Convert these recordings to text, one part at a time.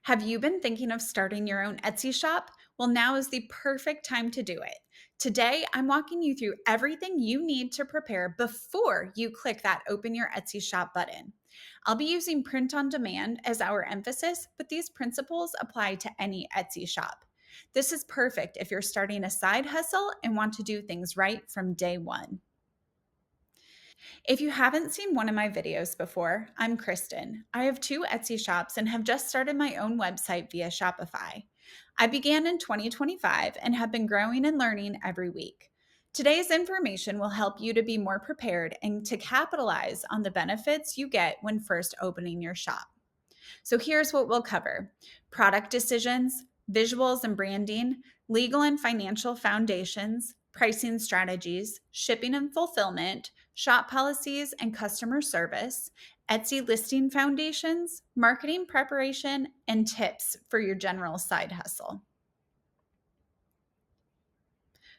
Have you been thinking of starting your own Etsy shop? Well, now is the perfect time to do it. Today, I'm walking you through everything you need to prepare before you click that Open Your Etsy Shop button. I'll be using print on demand as our emphasis, but these principles apply to any Etsy shop. This is perfect if you're starting a side hustle and want to do things right from day one. If you haven't seen one of my videos before, I'm Kristen. I have two Etsy shops and have just started my own website via Shopify. I began in 2025 and have been growing and learning every week. Today's information will help you to be more prepared and to capitalize on the benefits you get when first opening your shop. So here's what we'll cover: product decisions, visuals and branding, legal and financial foundations, pricing strategies, shipping and fulfillment, shop policies and customer service, Etsy listing foundations, marketing preparation, and tips for your general side hustle.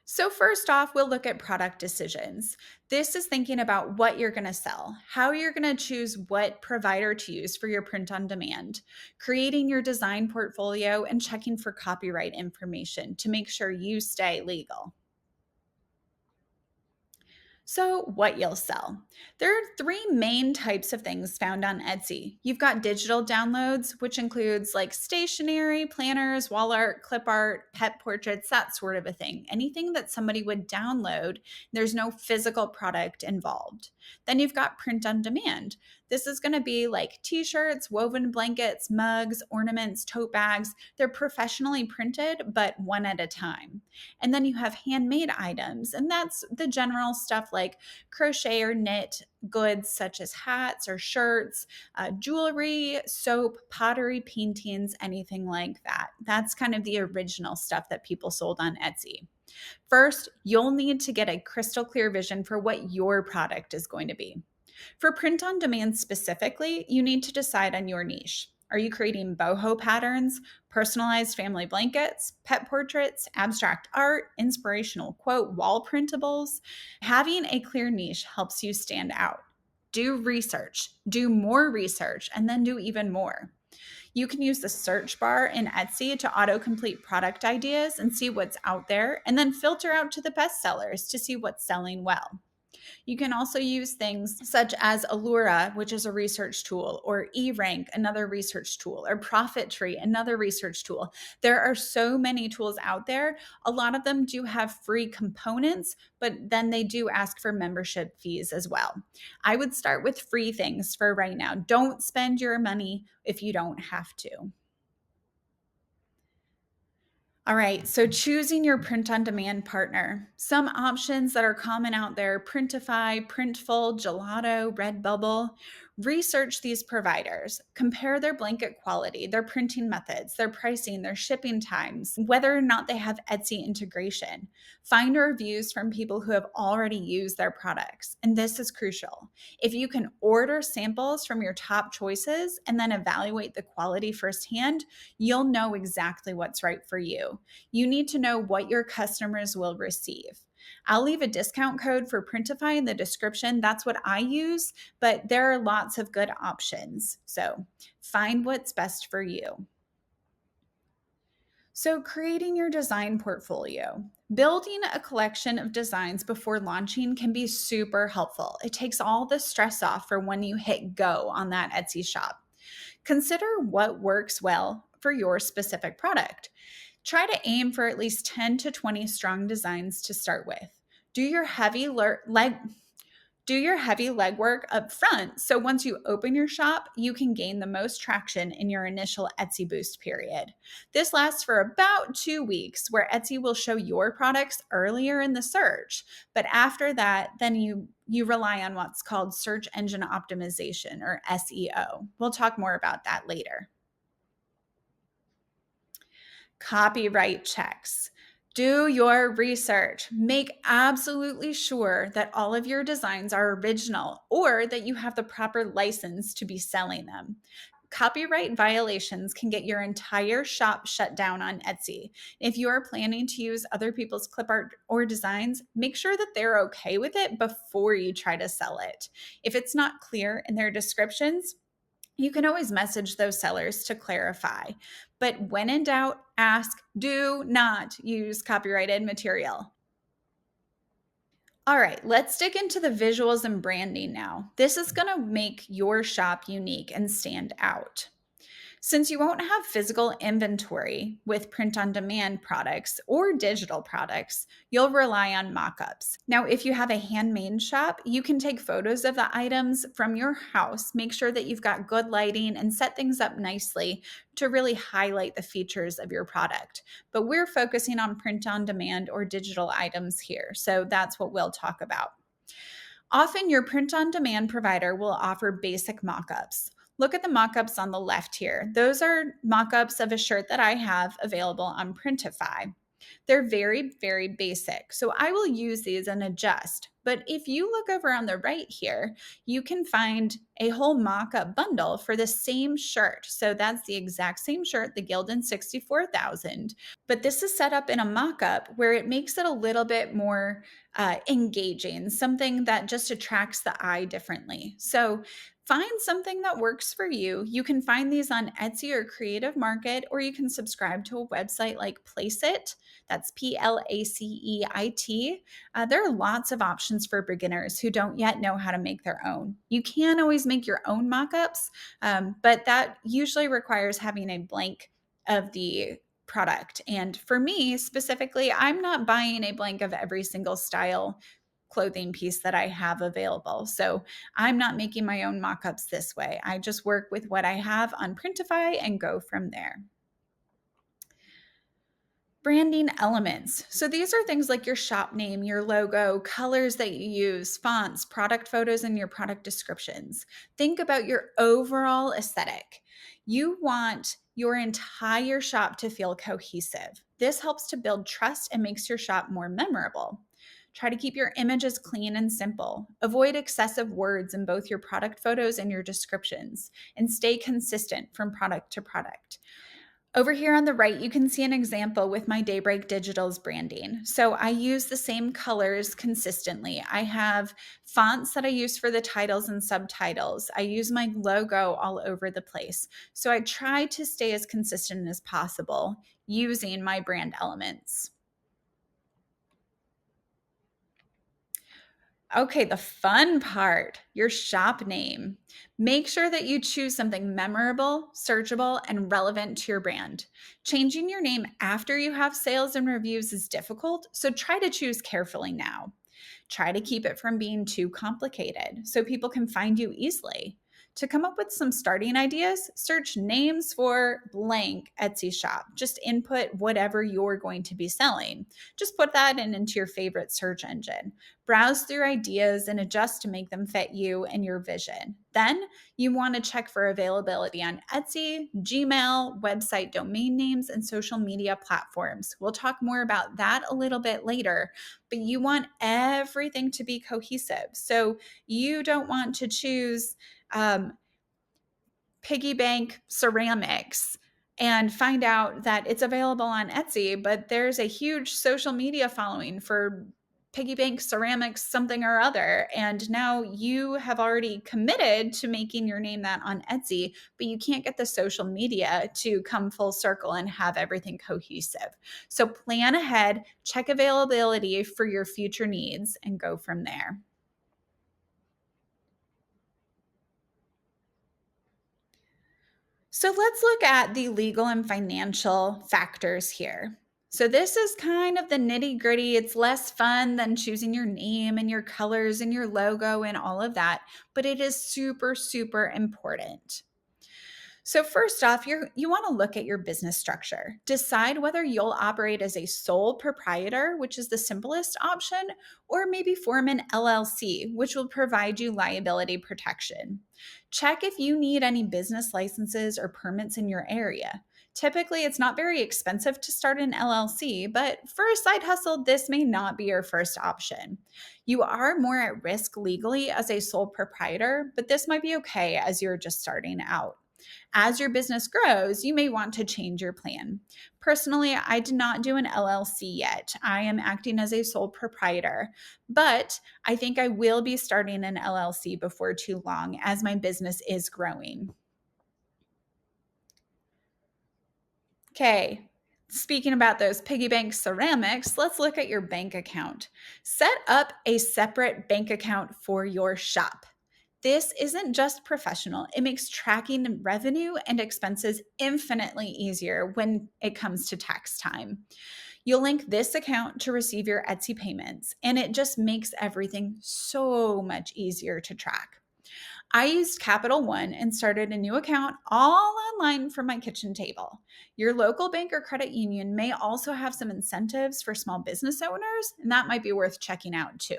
So, first off, we'll look at product decisions. This is thinking about what you're going to sell, how you're going to choose what provider to use for your print on demand, creating your design portfolio, and checking for copyright information to make sure you stay legal. So, what you'll sell. There are three main types of things found on Etsy. You've got digital downloads, which includes like stationery, planners, wall art, clip art, pet portraits, that sort of a thing. Anything that somebody would download, there's no physical product involved. Then you've got print on demand. This is going to be like t shirts, woven blankets, mugs, ornaments, tote bags. They're professionally printed, but one at a time. And then you have handmade items, and that's the general stuff like crochet or knit goods such as hats or shirts, jewelry, soap, pottery, paintings, anything like that. That's kind of the original stuff that people sold on Etsy. First, you'll need to get a crystal clear vision for what your product is going to be. For print on demand specifically, you need to decide on your niche. Are you creating boho patterns, personalized family blankets, pet portraits, abstract art, inspirational quote, wall printables? Having a clear niche helps you stand out. Do research, do more research, and then do even more. You can use the search bar in Etsy to autocomplete product ideas and see what's out there, and then filter out to the best sellers to see what's selling well. You can also use things such as Allura, which is a research tool, or eRank, another research tool, or Profit Tree, another research tool. There are so many tools out there. A lot of them do have free components, but then they do ask for membership fees as well. I would start with free things for right now. Don't spend your money if you don't have to. All right, so choosing your print on demand partner. Some options that are common out there: Printify, Printful, Gelato, Redbubble. Research these providers, compare their blanket quality, their printing methods, their pricing, their shipping times, whether or not they have Etsy integration. Find reviews from people who have already used their products, and this is crucial. If you can order samples from your top choices and then evaluate the quality firsthand, you'll know exactly what's right for you. You need to know what your customers will receive. I'll leave a discount code for Printify in the description. That's what I use, but there are lots of good options. So find what's best for you. So, creating your design portfolio. Building a collection of designs before launching can be super helpful. It takes all the stress off for when you hit go on that Etsy shop. Consider what works well for your specific product. Try to aim for at least 10 to 20 strong designs to start with. Do your heavy leg do your heavy legwork up front, so once you open your shop, you can gain the most traction in your initial Etsy boost period. This lasts for about 2 weeks, where Etsy will show your products earlier in the search, but after that, then you rely on what's called search engine optimization, or SEO. We'll talk more about that later. Copyright checks. Do your research. Make absolutely sure that all of your designs are original or that you have the proper license to be selling them. Copyright violations can get your entire shop shut down on Etsy. If you are planning to use other people's clip art or designs, make sure that they're okay with it before you try to sell it. If it's not clear in their descriptions, You can always message those sellers to clarify. But when in doubt, ask, do not use copyrighted material. All right, let's dig into the visuals and branding now. This is going to make your shop unique and stand out. Since you won't have physical inventory with print on demand products or digital products, you'll rely on mockups. Now, if you have a handmade shop, you can take photos of the items from your house, make sure that you've got good lighting, and set things up nicely to really highlight the features of your product. But we're focusing on print on demand or digital items here, so that's what we'll talk about. Often, your print on demand provider will offer basic mockups. Look at the mockups on the left here. Those are mockups of a shirt that I have available on Printify. They're very, very basic. So I will use these and adjust. But if you look over on the right here, you can find a whole mockup bundle for the same shirt. So that's the exact same shirt, the Gildan 64,000. But this is set up in a mockup where it makes it a little bit more engaging, something that just attracts the eye differently. So find something that works for you. You can find these on Etsy or Creative Market, or you can subscribe to a website like Placeit. That's Placeit. There are lots of options for beginners who don't yet know how to make their own. You can always make your own mockups, but that usually requires having a blank of the product. And for me specifically, I'm not buying a blank of every single style clothing piece that I have available. So I'm not making my own mockups this way. I just work with what I have on Printify and go from there. Branding elements. So these are things like your shop name, your logo, colors that you use, fonts, product photos, and your product descriptions. Think about your overall aesthetic. You want your entire shop to feel cohesive. This helps to build trust and makes your shop more memorable. Try to keep your images clean and simple. Avoid excessive words in both your product photos and your descriptions, and stay consistent from product to product. Over here on the right, you can see an example with my Daybreak Digital's branding. So I use the same colors consistently. I have fonts that I use for the titles and subtitles. I use my logo all over the place. So I try to stay as consistent as possible using my brand elements. Okay, the fun part, your shop name. Make sure that you choose something memorable, searchable, and relevant to your brand. Changing your name after you have sales and reviews is difficult, so try to choose carefully now. Try to keep it from being too complicated so people can find you easily. To come up with some starting ideas, search names for blank Etsy shop. Just input whatever you're going to be selling. Just put that into your favorite search engine. Browse through ideas and adjust to make them fit you and your vision. Then you want to check for availability on Etsy, Gmail, website domain names, and social media platforms. We'll talk more about that a little bit later, but you want everything to be cohesive. So you don't want to choose piggy bank ceramics and find out that it's available on Etsy, but there's a huge social media following for piggy bank ceramics something or other, and now you have already committed to making your name that on Etsy, but you can't get the social media to come full circle and have everything cohesive. So plan ahead, check availability for your future needs, and go from there. So let's look at the legal and financial factors here. So this is kind of the nitty gritty. It's less fun than choosing your name and your colors and your logo and all of that, but it is super, super important. So first off, you want to look at your business structure. Decide whether you'll operate as a sole proprietor, which is the simplest option, or maybe form an LLC, which will provide you liability protection. Check if you need any business licenses or permits in your area. Typically, it's not very expensive to start an LLC, but for a side hustle, this may not be your first option. You are more at risk legally as a sole proprietor, but this might be okay as you're just starting out. As your business grows, you may want to change your plan. Personally, I did not do an LLC yet. I am acting as a sole proprietor, but I think I will be starting an LLC before too long as my business is growing. Okay, speaking about those piggy bank ceramics, let's look at your bank account. Set up a separate bank account for your shop. This isn't just professional, it makes tracking revenue and expenses infinitely easier when it comes to tax time. You'll link this account to receive your Etsy payments, and it just makes everything so much easier to track. I used Capital One and started a new account all online from my kitchen table. Your local bank or credit union may also have some incentives for small business owners, and that might be worth checking out too.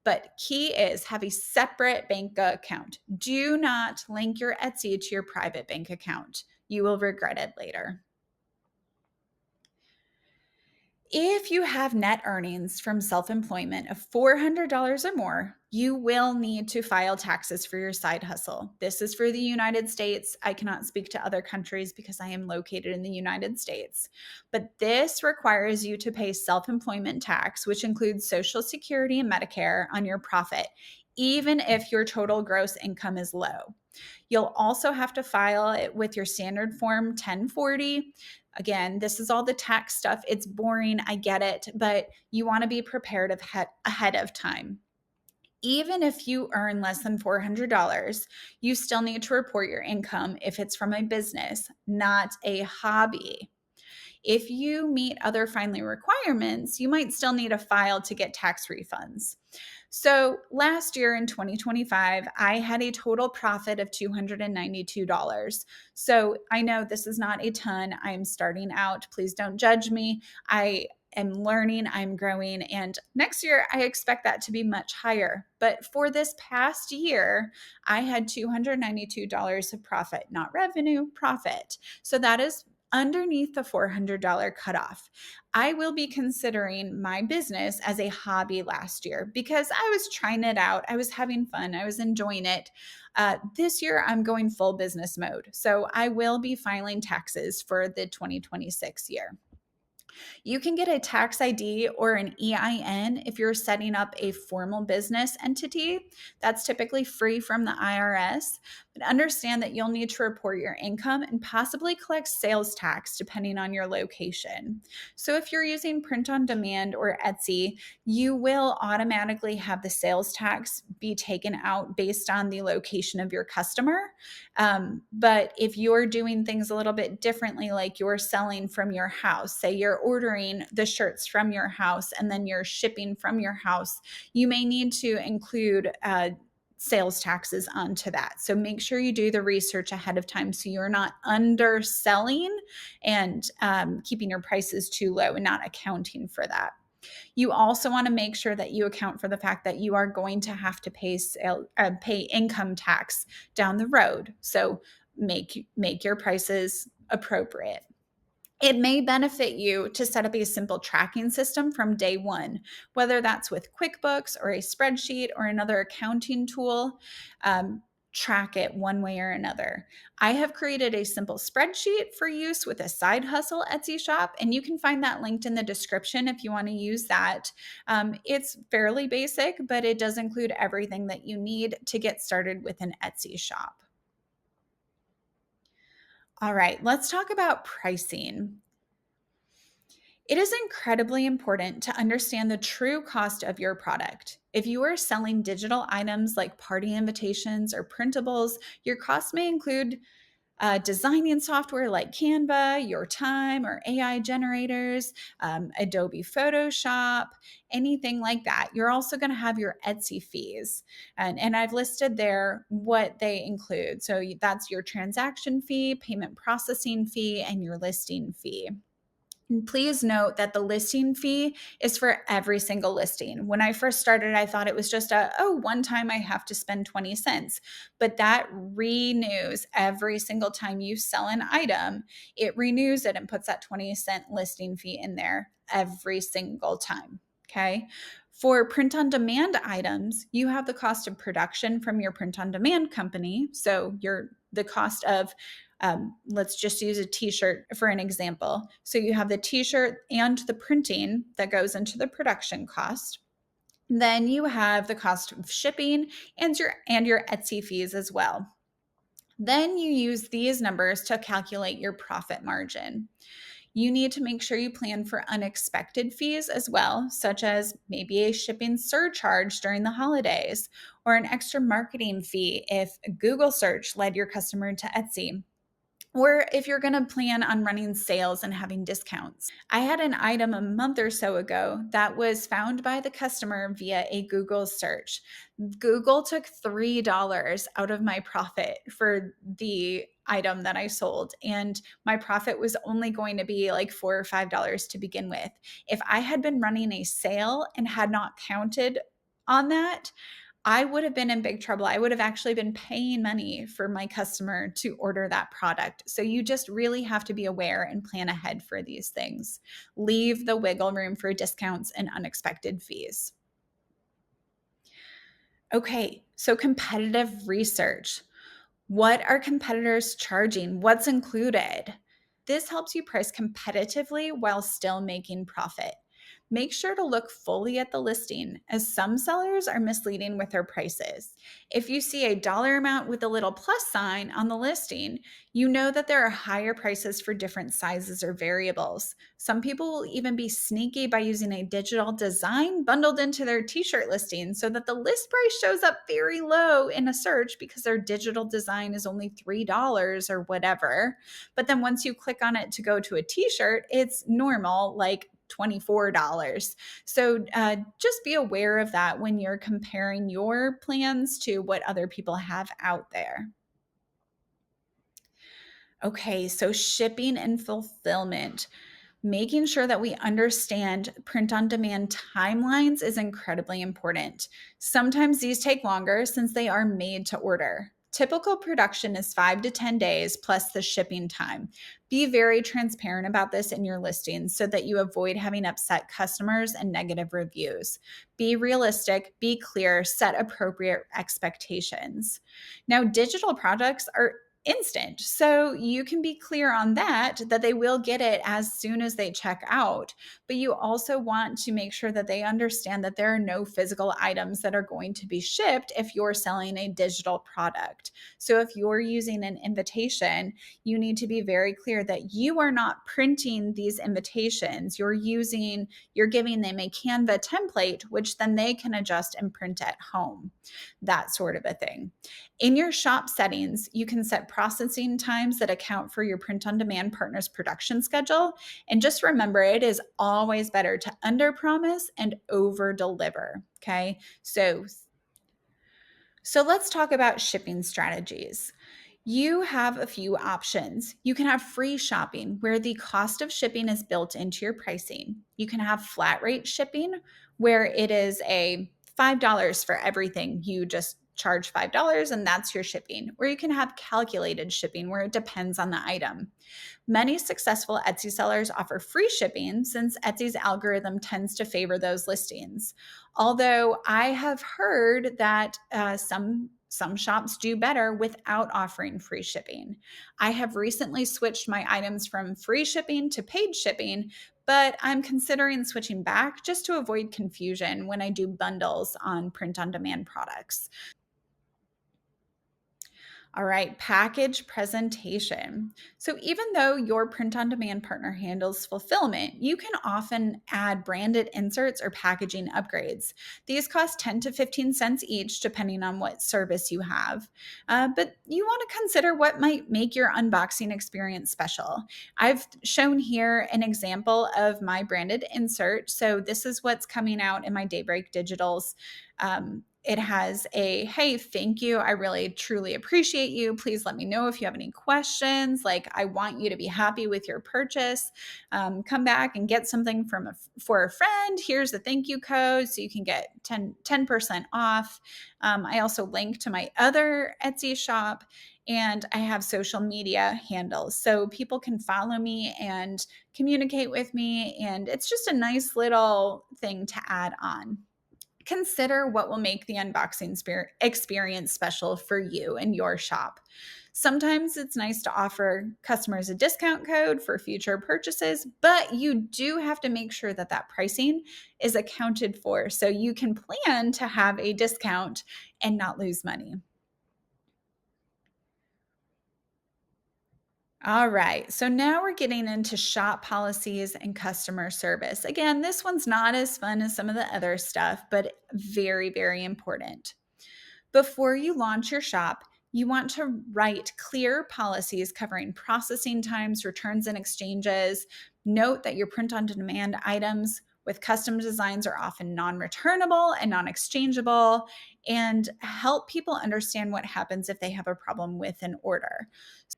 But key is have a separate bank account. Do not link your Etsy to your private bank account. You will regret it later. If you have net earnings from self employment of $400 or more, you will need to file taxes for your side hustle. This is for the United States. I cannot speak to other countries because I am located in the United States. But this requires you to pay self employment tax, which includes Social Security and Medicare, on your profit, even if your total gross income is low. You'll also have to file it with your standard form 1040. Again, this is all the tax stuff. It's boring, I get it, but you want to be prepared ahead of time. Even if you earn less than $400, you still need to report your income if it's from a business, not a hobby. If you meet other filing requirements, you might still need a file to get tax refunds. So last year in 2025, I had a total profit of $292. So I know this is not a ton. I'm starting out. Please don't judge me. I am learning, I'm growing, and next year I expect that to be much higher. But for this past year, I had $292 of profit, not revenue, profit. So that is underneath the $400 cutoff. I will be considering my business as a hobby last year because I was trying it out. I was having fun. I was enjoying it. This year, I'm going full business mode. So I will be filing taxes for the 2026 year. You can get a tax ID or an EIN if you're setting up a formal business entity. That's typically free from the IRS. But understand that you'll need to report your income and possibly collect sales tax depending on your location. So if you're using print on demand or Etsy, you will automatically have the sales tax be taken out based on the location of your customer. But if you're doing things a little bit differently, like you're selling from your house, say you're ordering the shirts from your house and then you're shipping from your house, you may need to include sales taxes onto that. So make sure you do the research ahead of time so you're not underselling and keeping your prices too low and not accounting for that. You also want to make sure that you account for the fact that you are going to have to pay income tax down the road. So make your prices appropriate. It may benefit you to set up a simple tracking system from day one, whether that's with QuickBooks or a spreadsheet or another accounting tool. Track it one way or another. I have created a simple spreadsheet for use with a side hustle Etsy shop, and you can find that linked in the description if you want to use that. It's fairly basic, but it does include everything that you need to get started with an Etsy shop. All right, let's talk about pricing. It is incredibly important to understand the true cost of your product. If you are selling digital items like party invitations or printables, your costs may include designing software like Canva, your time, or AI generators, Adobe Photoshop, anything like that. You're also going to have your Etsy fees. And I've listed there what they include. So that's your transaction fee, payment processing fee, and your listing fee. And please note that the listing fee is for every single listing. When I first started, I thought it was just one time I have to spend 20 cents. But that renews every single time you sell an item. It renews it and puts that 20-cent listing fee in there every single time. Okay. For print on demand items, you have the cost of production from your print on demand company. So the cost of let's just use a t-shirt for an example. So you have the t-shirt and the printing that goes into the production cost. Then you have the cost of shipping and your Etsy fees as well. Then you use these numbers to calculate your profit margin. You need to make sure you plan for unexpected fees as well, such as maybe a shipping surcharge during the holidays or an extra marketing fee if Google search led your customer to Etsy, or if you're going to plan on running sales and having discounts. I had an item a month or so ago that was found by the customer via a Google search. Google took $3 out of my profit for the item that I sold, and my profit was only going to be like $4 or $5 to begin with. If I had been running a sale and had not counted on that, I would have been in big trouble. I would have actually been paying money for my customer to order that product. So you just really have to be aware and plan ahead for these things. Leave the wiggle room for discounts and unexpected fees. Okay, so competitive research. What are competitors charging? What's included? This helps you price competitively while still making profit. Make sure to look fully at the listing, as some sellers are misleading with their prices. If you see a dollar amount with a little plus sign on the listing, you know that there are higher prices for different sizes or variables. Some people will even be sneaky by using a digital design bundled into their t-shirt listing so that the list price shows up very low in a search because their digital design is only $3 or whatever. But then once you click on it to go to a t-shirt, it's normal, like $24. So just be aware of that when you're comparing your plans to what other people have out there. Okay, so shipping and fulfillment. Making sure that we understand print on demand timelines is incredibly important. Sometimes these take longer since they are made to order. Typical production is 5 to 10 days plus the shipping time. Be very transparent about this in your listings so that you avoid having upset customers and negative reviews. Be realistic, be clear, set appropriate expectations. Now, digital products are instant. So you can be clear on that they will get it as soon as they check out. But you also want to make sure that they understand that there are no physical items that are going to be shipped if you're selling a digital product. So if you're using an invitation, you need to be very clear that you are not printing these invitations. You're giving them a Canva template, which then they can adjust and print at home, that sort of a thing. In your shop settings, you can set processing times that account for your print on demand partner's production schedule. And just remember, it is always better to under promise and over deliver. Okay. So let's talk about shipping strategies. You have a few options. You can have free shopping, where the cost of shipping is built into your pricing. You can have flat rate shipping, where it is a $5 for everything. You just charge $5 and that's your shipping. Or you can have calculated shipping, where it depends on the item. Many successful Etsy sellers offer free shipping since Etsy's algorithm tends to favor those listings. Although I have heard that some shops do better without offering free shipping. I have recently switched my items from free shipping to paid shipping, but I'm considering switching back just to avoid confusion when I do bundles on print on demand products. All right, package presentation. So, even though your print on demand partner handles fulfillment, you can often add branded inserts or packaging upgrades. These cost 10 to 15 cents each, depending on what service you have. But you want to consider what might make your unboxing experience special. I've shown here an example of my branded insert. So, this is what's coming out in my Daybreak Digitals. It has a, hey, thank you. I really truly appreciate you. Please let me know if you have any questions. Like, I want you to be happy with your purchase. Come back and get something for a friend. Here's the thank you code so you can get 10% off. I also link to my other Etsy shop, and I have social media handles so people can follow me and communicate with me. And it's just a nice little thing to add on. Consider what will make the unboxing experience special for you and your shop. Sometimes it's nice to offer customers a discount code for future purchases, but you do have to make sure that that pricing is accounted for so you can plan to have a discount and not lose money. All right, so now we're getting into shop policies and customer service. Again, this one's not as fun as some of the other stuff, but very, very important. Before you launch your shop, you want to write clear policies covering processing times, returns and exchanges. Note that your print on demand items with custom designs are often non returnable and non exchangeable, and help people understand what happens if they have a problem with an order.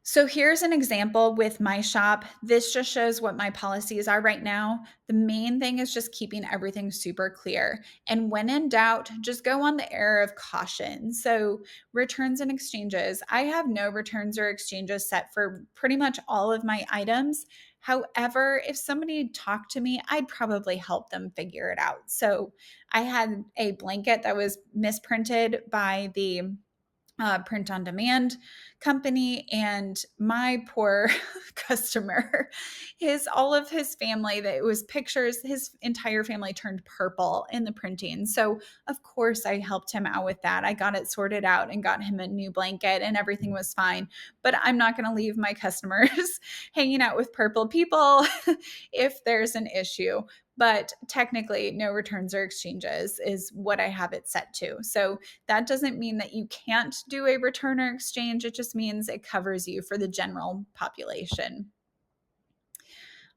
So here's an example with my shop. This just shows what my policies are right now. The main thing is just keeping everything super clear. And when in doubt, just go on the error of caution. So, returns and exchanges. I have no returns or exchanges set for pretty much all of my items. However, if somebody talked to me, I'd probably help them figure it out. So, I had a blanket that was misprinted by the print on demand company, and my poor customer, his all of his family, that it was pictures, his entire family turned purple in the printing. So of course I helped him out with that. I got it sorted out and got him a new blanket and everything was fine. But I'm not going to leave my customers hanging out with purple people if there's an issue. But technically, no returns or exchanges is what I have it set to. So that doesn't mean that you can't do a return or exchange. It just means it covers you for the general population.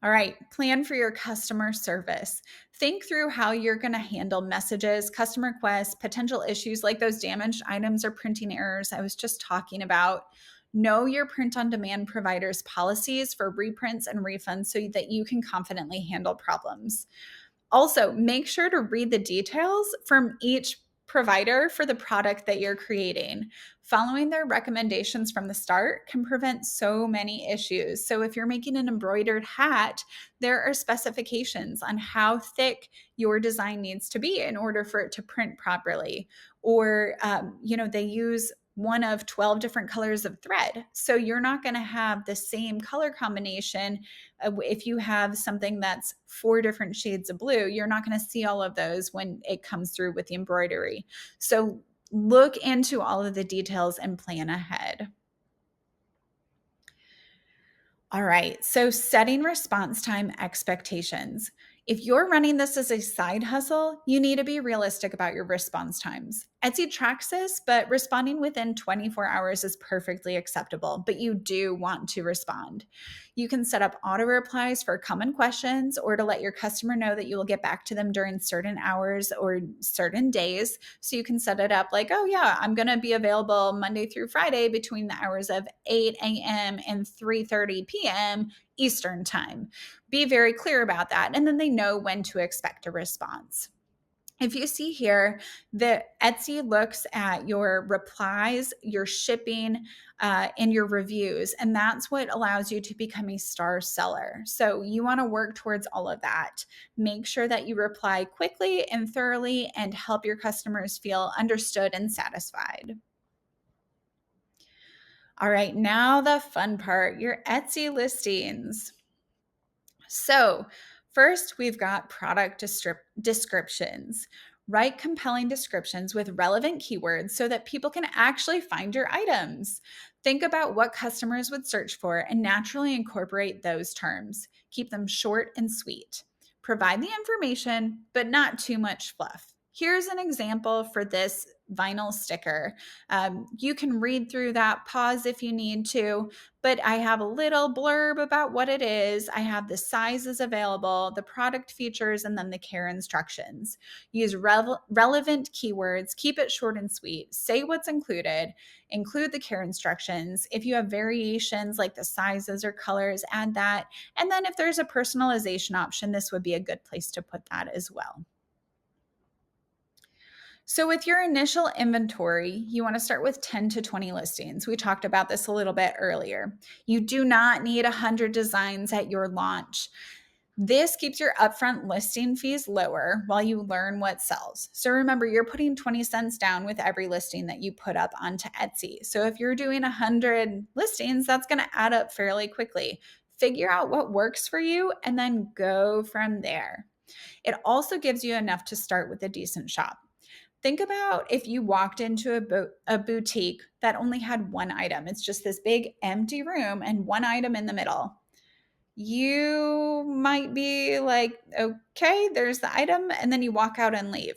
All right, plan for your customer service. Think through how you're going to handle messages, customer requests, potential issues like those damaged items or printing errors I was just talking about. Know your print on demand provider's policies for reprints and refunds so that you can confidently handle problems. Also, make sure to read the details from each provider for the product that you're creating. Following their recommendations from the start can prevent so many issues. So, if you're making an embroidered hat, there are specifications on how thick your design needs to be in order for it to print properly. Or, they use one of 12 different colors of thread. So, you're not going to have the same color combination if you have something that's 4 different shades of blue, you're not going to see all of those when it comes through with the embroidery. So look into all of the details and plan ahead. All right, so setting response time expectations. If you're running this as a side hustle, you need to be realistic about your response times. Etsy tracks this, but responding within 24 hours is perfectly acceptable, but you do want to respond. You can set up auto replies for common questions or to let your customer know that you will get back to them during certain hours or certain days. So you can set it up like, oh, yeah, I'm going to be available Monday through Friday between the hours of 8 a.m. and 3:30 p.m. Eastern time. Be very clear about that, and then they know when to expect a response. If you see here, the Etsy looks at your replies, your shipping, and your reviews, and that's what allows you to become a star seller. So you want to work towards all of that. Make sure that you reply quickly and thoroughly and help your customers feel understood and satisfied. All right, now the fun part, your Etsy listings. So, first, we've got product descriptions. Write compelling descriptions with relevant keywords so that people can actually find your items. Think about what customers would search for and naturally incorporate those terms. Keep them short and sweet. Provide the information, but not too much fluff. Here's an example for this vinyl sticker. You can read through that, pause if you need to, but I have a little blurb about what it is. I have the sizes available, the product features, and then the care instructions. Use relevant keywords, keep it short and sweet, say what's included, include the care instructions. If you have variations like the sizes or colors, add that. And then if there's a personalization option, this would be a good place to put that as well. So, with your initial inventory, you want to start with 10 to 20 listings. We talked about this a little bit earlier. You do not need 100 designs at your launch. This keeps your upfront listing fees lower while you learn what sells. So remember, you're putting 20 cents down with every listing that you put up onto Etsy. So if you're doing 100 listings, that's going to add up fairly quickly. Figure out what works for you and then go from there. It also gives you enough to start with a decent shop. Think about if you walked into a boutique that only had one item. It's just this big empty room and one item in the middle. You might be like, okay, there's the item, and then you walk out and leave.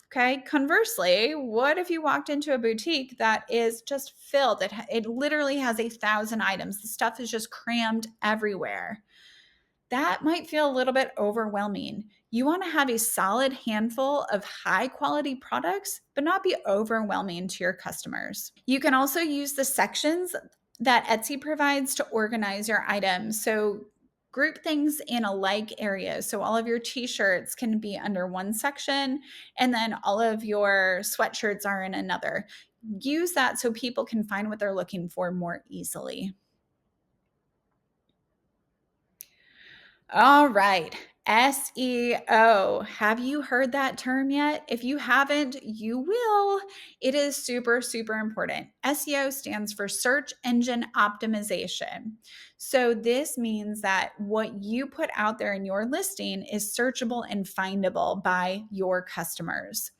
Okay. Conversely, what if you walked into a boutique that is just filled? It literally has 1,000 items. The stuff is just crammed everywhere. That might feel a little bit overwhelming. You want to have a solid handful of high quality products, but not be overwhelming to your customers. You can also use the sections that Etsy provides to organize your items. So group things in alike areas. So all of your t-shirts can be under one section, and then all of your sweatshirts are in another. Use that so people can find what they're looking for more easily. All right. SEO. Have you heard that term yet? If you haven't, you will. It is super, super important. SEO stands for search engine optimization. So, this means that what you put out there in your listing is searchable and findable by your customers.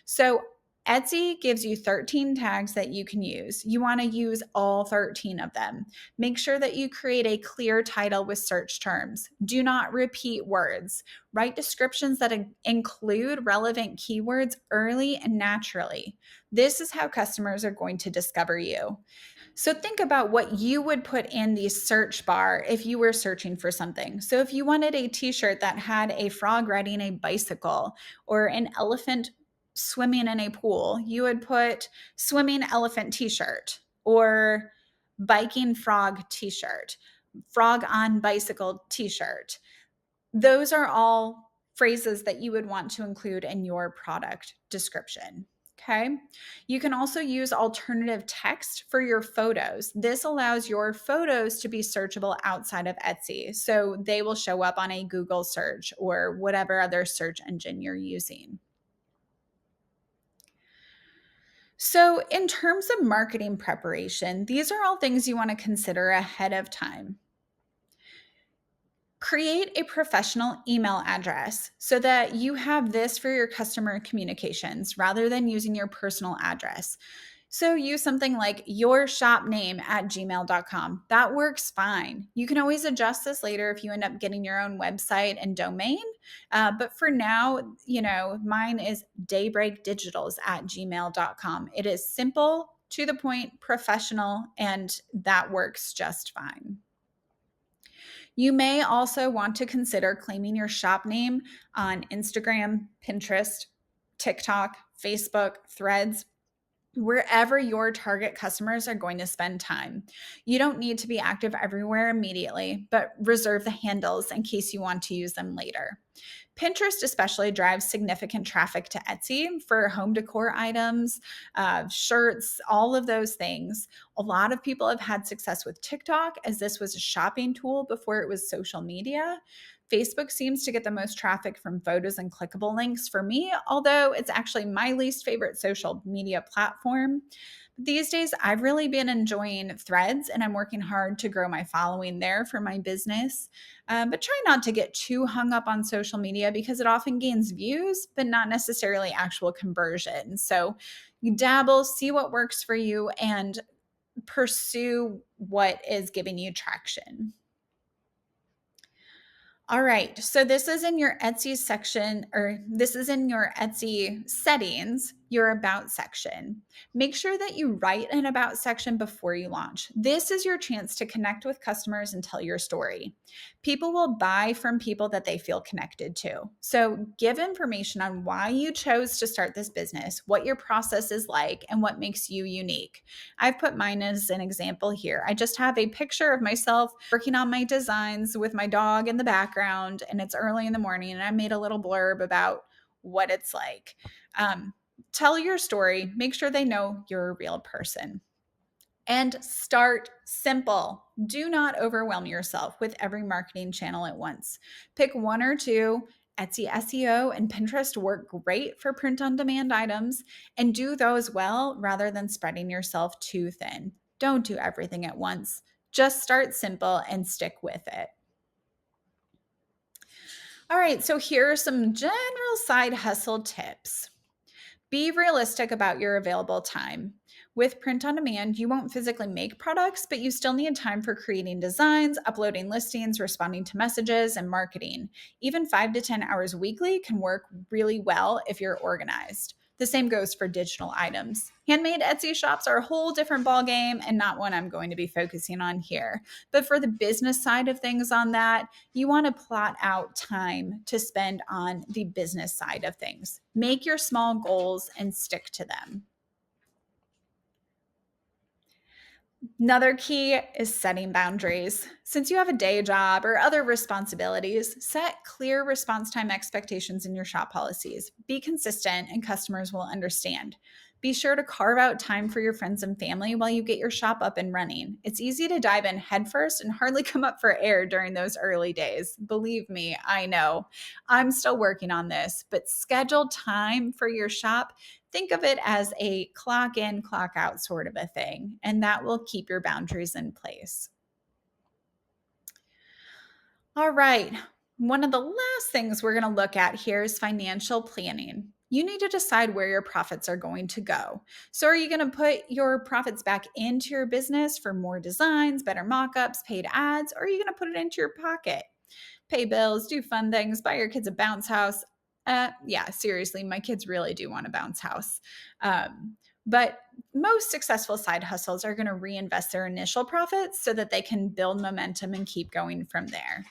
So, Etsy gives you 13 tags that you can use. You want to use all 13 of them. Make sure that you create a clear title with search terms. Do not repeat words. Write descriptions that include relevant keywords early and naturally. This is how customers are going to discover you. So think about what you would put in the search bar if you were searching for something. So if you wanted a t-shirt that had a frog riding a bicycle or an elephant swimming in a pool, you would put swimming elephant t-shirt or biking frog t-shirt, frog on bicycle t-shirt. Those are all phrases that you would want to include in your product description. Okay. You can also use alternative text for your photos. This allows your photos to be searchable outside of Etsy. So they will show up on a Google search or whatever other search engine you're using. So, in terms of marketing preparation, these are all things you want to consider ahead of time. Create a professional email address so that you have this for your customer communications rather than using your personal address. So use something like yourshopname@gmail.com. That works fine. You can always adjust this later if you end up getting your own website and domain. But for now, mine is daybreakdigitals@gmail.com. It is simple, to the point, professional, and that works just fine. You may also want to consider claiming your shop name on Instagram, Pinterest, TikTok, Facebook, Threads, wherever your target customers are going to spend time. You don't need to be active everywhere immediately, but reserve the handles in case you want to use them later. Pinterest especially drives significant traffic to Etsy for home decor items, shirts, all of those things. A lot of people have had success with TikTok as this was a shopping tool before it was social media. Facebook seems to get the most traffic from photos and clickable links for me, although it's actually my least favorite social media platform. These days, I've really been enjoying Threads, and I'm working hard to grow my following there for my business. But try not to get too hung up on social media because it often gains views, but not necessarily actual conversion. So you dabble, see what works for you, and pursue what is giving you traction. All right, so this is in your Etsy section, or this is in your Etsy settings, your about section. Make sure that you write an about section before you launch. This is your chance to connect with customers and tell your story. People will buy from people that they feel connected to. So give information on why you chose to start this business, what your process is like, and what makes you unique. I've put mine as an example here. I just have a picture of myself working on my designs with my dog in the background, and it's early in the morning, and I made a little blurb about what it's like. Tell your story, make sure they know you're a real person. And start simple. Do not overwhelm yourself with every marketing channel at once. Pick one or two. Etsy SEO and Pinterest work great for print on demand items, and do those well rather than spreading yourself too thin. Don't do everything at once. Just start simple and stick with it. All right, so here are some general side hustle tips. Be realistic about your available time. With print on demand, you won't physically make products, but you still need time for creating designs, uploading listings, responding to messages, and marketing. Even 5 to 10 hours weekly can work really well if you're organized. The same goes for digital items. Handmade Etsy shops are a whole different ballgame and not one I'm going to be focusing on here. But for the business side of things on that, you want to plot out time to spend on the business side of things. Make your small goals and stick to them. Another key is setting boundaries. Since you have a day job or other responsibilities, set clear response time expectations in your shop policies. Be consistent and customers will understand. Be sure to carve out time for your friends and family while you get your shop up and running. It's easy to dive in headfirst and hardly come up for air during those early days. Believe me, I know. I'm still working on this, but schedule time for your shop. Think of it as a clock in, clock out sort of a thing, and that will keep your boundaries in place. All right. One of the last things we're going to look at here is financial planning. You need to decide where your profits are going to go. So, are you going to put your profits back into your business for more designs, better mockups, paid ads, or are you going to put it into your pocket? Pay bills, do fun things, buy your kids a bounce house. Yeah, seriously, my kids really do want a bounce house. But most successful side hustles are going to reinvest their initial profits so that they can build momentum and keep going from there.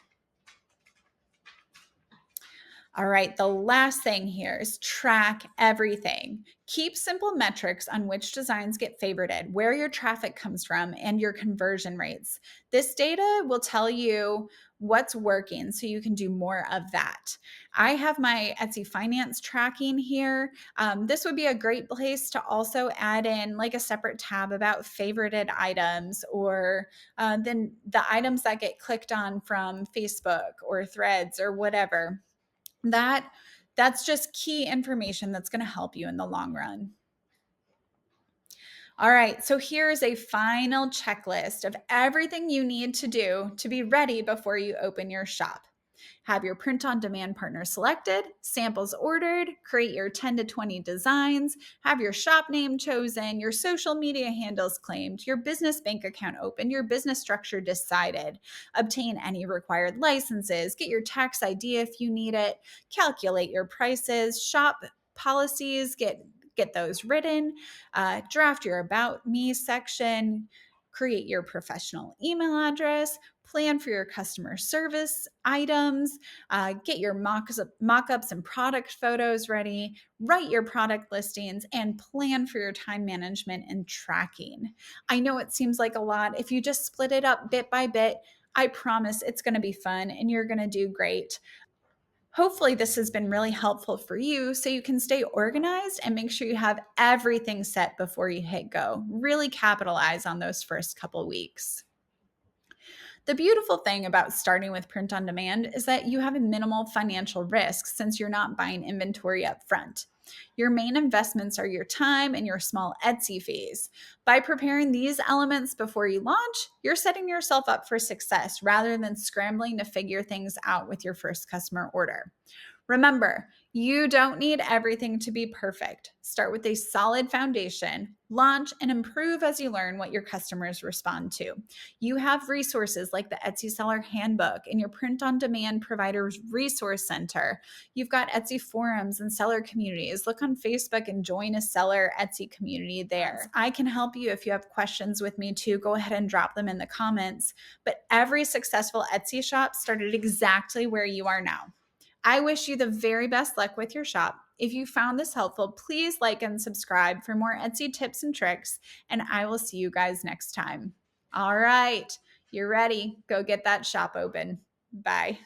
All right, the last thing here is track everything. Keep simple metrics on which designs get favorited, where your traffic comes from, and your conversion rates. This data will tell you what's working so you can do more of that. I have my Etsy finance tracking here. This would be a great place to also add in like a separate tab about favorited items or then the items that get clicked on from Facebook or Threads or whatever. That's just key information that's going to help you in the long run. All right, so here's a final checklist of everything you need to do to be ready before you open your shop. Have your print on demand partner selected, samples ordered, create your 10 to 20 designs, have your shop name chosen, your social media handles claimed, your business bank account opened, your business structure decided, obtain any required licenses, get your tax ID if you need it, calculate your prices, shop policies, get those written, draft your about me section, create your professional email address, plan for your customer service items, get your mock-ups and product photos ready, write your product listings, and plan for your time management and tracking. I know it seems like a lot. If you just split it up bit by bit, I promise it's going to be fun and you're going to do great. Hopefully, this has been really helpful for you so you can stay organized and make sure you have everything set before you hit go. Really capitalize on those first couple weeks. The beautiful thing about starting with print on demand is that you have a minimal financial risk since you're not buying inventory up front. Your main investments are your time and your small Etsy fees. By preparing these elements before you launch, you're setting yourself up for success rather than scrambling to figure things out with your first customer order. Remember, you don't need everything to be perfect. Start with a solid foundation, launch, and improve as you learn what your customers respond to. You have resources like the Etsy Seller Handbook and your print on demand provider's resource center. You've got Etsy forums and seller communities. Look on Facebook and join a seller Etsy community there. I can help you if you have questions with me too. Go ahead and drop them in the comments. But every successful Etsy shop started exactly where you are now. I wish you the very best luck with your shop. If you found this helpful, please like and subscribe for more Etsy tips and tricks, and I will see you guys next time. All right, you're ready. Go get that shop open. Bye.